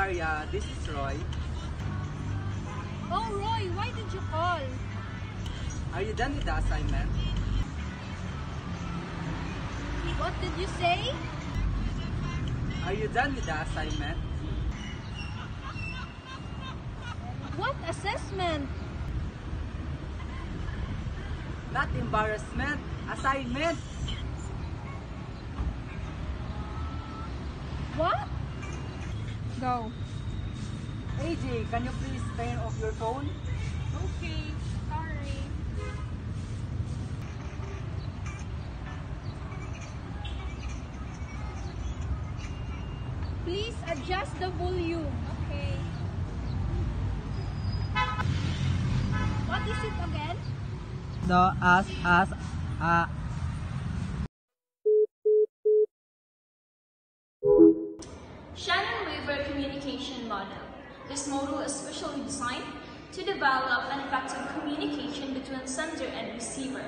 Maria, this is Roy. Oh, Roy, why did you call? Are you done with the assignment? What did you say? Are you done with the assignment? What assessment? Not embarrassment, assignment. What? Go. AJ, can you please turn off your phone? Okay, sorry. Please adjust the volume. Okay. What is it again? The Shannon-Weaver Communication Model. This model is specially designed to develop an effective communication between sender and receiver.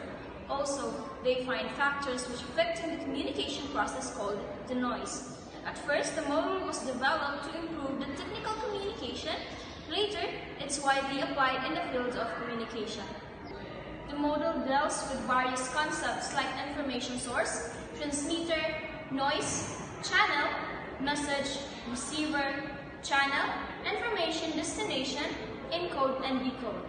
Also, they find factors which affect the communication process called the noise. At first, the model was developed to improve the technical communication. Later, it's widely applied in the field of communication. The model deals with various concepts like information source, transmitter, noise, channel, message, receiver, channel, information destination, encode and decode.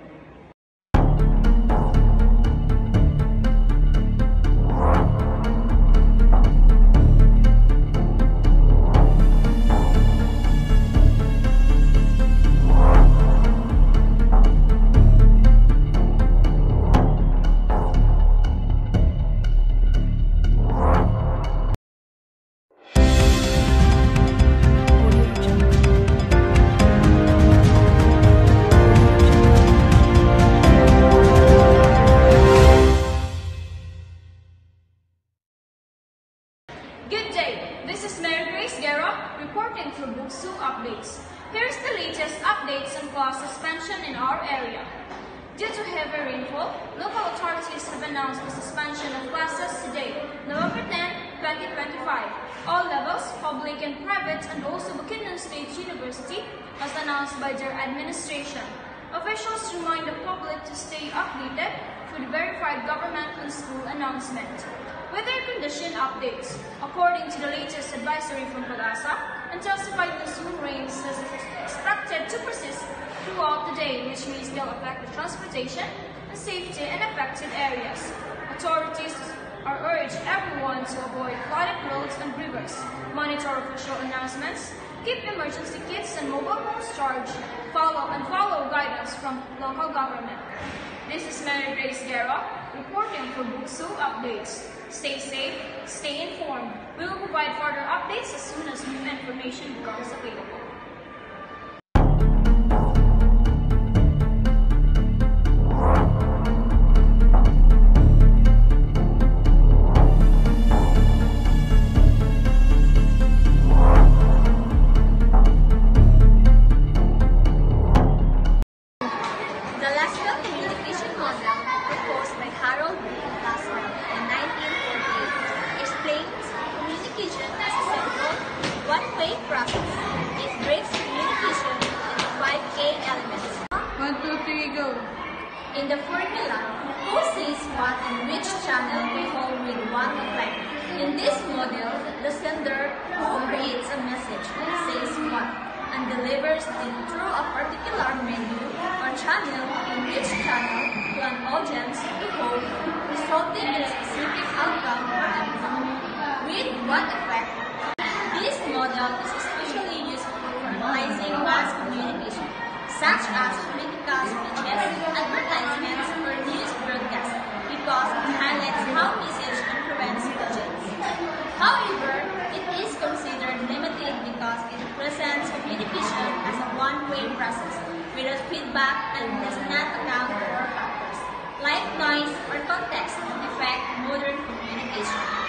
Good day, this is Mary Grace Guerra reporting for Buksu Updates. Here's the latest updates on class suspension in our area. Due to heavy rainfall, local authorities have announced the suspension of classes today, November 10, 2025. All levels, public and private, and also Bukidnon State University, as announced by their administration. Officials remind the public to stay updated with verified government and school announcement. Weather condition updates. According to the latest advisory from PAGASA, intensified monsoon rains is expected to persist throughout the day, which may still affect the transportation and safety in affected areas. Authorities are urged everyone to avoid flooded roads and rivers, monitor official announcements, keep emergency kits and mobile phones charged, follow guidance from local government. This is Mary Grace Guerra reporting for Buksu Updates. Stay safe, stay informed. We will provide further updates as soon as new information becomes available. The Laswell Communication Model, proposed by Harold B. Laswell in 1948, explains communication as a simple, one-way process. It breaks communication into 5 A elements. 1, 2, 3, go. In the formula, who says what and which channel we hold with what effect. In this model, the sender who creates a message says what and delivers it through a particular menu or channel in which channel to an audience to hold, resulting in a specific outcome or outcome. With what effect? This model is especially useful for analyzing mass communication, such as political speeches, advertisements, or news broadcasts, because it highlights how message influence audience. However, it is considered limited because it presents communication as a one-way process without feedback and does not account for factors like noise or context that affect modern communication.